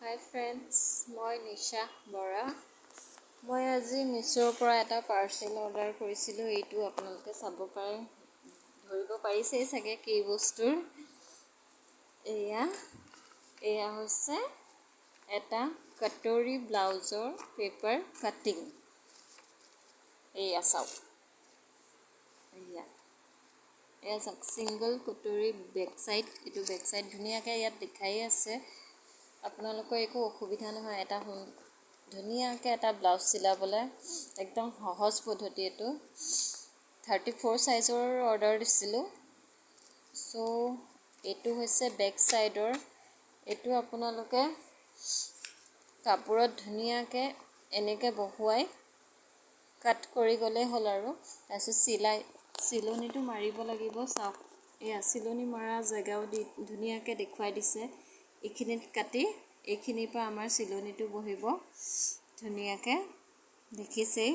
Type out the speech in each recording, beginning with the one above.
হাই friends, মই নিশা বৰা। মই আজি মিছোৰ পৰা এটা পাৰ্চেল অৰ্ডাৰ কৰিছিলোঁ। এইটো আপোনালোকে চাব পাৰে, ধৰিব পাৰিছেই চাগে কি বস্তুৰ। এয়া হৈছে এটা কাটৰি ব্লাউজৰ পেপাৰ কাটিং। এয়া চাওক, এয়া চাওক, ছিংগল কটৰি বেক চাইড। এইটো বেক চাইড ধুনীয়াকৈ ইয়াত দেখাই আছে। আপোনালোকৰ একো অসুবিধা নহয় এটা ধুনীয়াকৈ এটা ব্লাউজ চিলাবলৈ। একদম সহজ পদ্ধতি এইটো। 34 চাইজৰ অৰ্ডাৰ দিছিলোঁ। এইটো হৈছে বেক চাইডৰ। এইটো আপোনালোকে কাপোৰত ধুনীয়াকৈ এনেকৈ বহুৱাই কাট কৰি গ'লেই হ'ল আৰু। তাৰপিছত চিলনিটো মাৰিব লাগিব। চাওক, এয়া চিলনি মৰা জেগাও ধুনীয়াকৈ দেখুৱাই দিছে। এইখিনিত কাটি এইখিনিৰ পৰা আমাৰ চিলনিটো বহিব ধুনীয়াকৈ, দেখিছেই।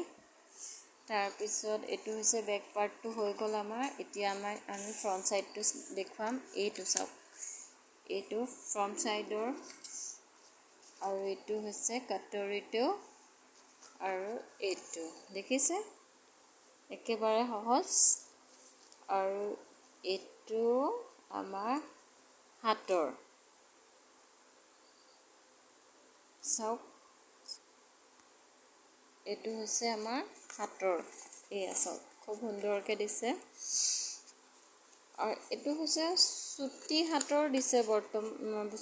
তাৰপিছত এইটো হৈছে বেক পাৰ্টটো হৈ গ'ল আমাৰ। এতিয়া আমি ফ্ৰণ্ট ছাইডটো দেখুৱাম। এইটো চাওক, এইটো ফ্ৰণ্ট ছাইডৰ, আৰু এইটো হৈছে কাটৰিটো, আৰু এইটো দেখিছে, একেবাৰে সহজ। আৰু এইটো আমাৰ হাতৰ, চাওক, এইটো হৈছে আমাৰ হাতৰ। এয়া চাওক, খুব সুন্দৰকৈ দিছে। আৰু এইটো হৈছে চুটি হাতৰ দিছে,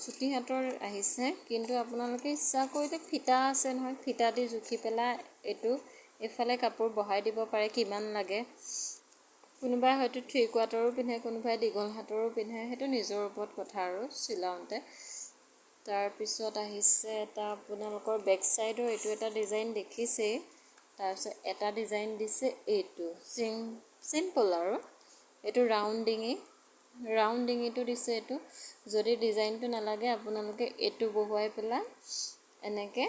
চুটি হাতৰ আহিছে। কিন্তু আপোনালোকে ইচ্ছা কৰিলে ফিটা আছে নহয়, ফিটা দি জুখি পেলাই এইটো এইফালে কাপোৰ বহাই দিব পাৰে কিমান লাগে। কোনোবাই হয়তো 3/4ৰো পিন্ধে, কোনোবাই দীঘল হাতৰো পিন্ধে। সেইটো নিজৰ ওপৰত কথা আৰু চিলাওঁতে। তাৰপিছত আহিছে এটা আপোনালোকৰ বেক চাইডৰ। এইটো এটা ডিজাইন দেখিছেই। তাৰপিছত এটা ডিজাইন দিছে, এইটো চিম্পল আৰু এইটো ৰাউণ্ড ডিঙিটো দিছে। এইটো যদি ডিজাইনটো নালাগে আপোনালোকে এইটো বহুৱাই পেলাই এনেকৈ,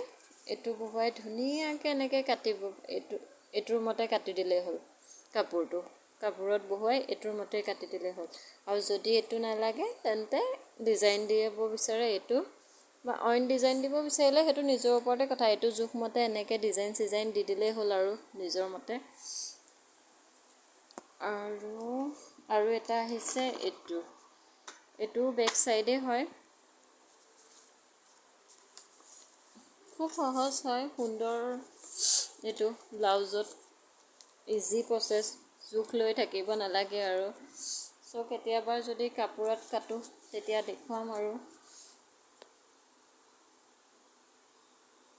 এইটো বহুৱাই ধুনীয়াকৈ এনেকৈ কাটিব। এইটোৰ মতে কাটি দিলেই হ'ল। কাপোৰত বহুৱাই এইটোৰ মতে কাটি দিলেই হ'ল। আৰু যদি এইটো নালাগে তেন্তে ডিজাইন দিব বিচাৰে এইটো, বা অইন ডিজাইন দিব বিচাৰিলে সেইটো নিজৰ ওপৰতে কথা। এইটো জোখমতে এনেকৈ ডিজাইন দি দিলেই হ'ল আৰু নিজৰ মতে। আৰু এটা আহিছে এইটো বেক চাইডে হয়। খুব সহজ হয়, সুন্দৰ। এইটো ব্লাউজত ইজি প্ৰচেছ, জোখ লৈ থাকিব নালাগে আৰু। কেতিয়াবা যদি কাপোৰত কাটো তেতিয়া দেখুৱাম আৰু।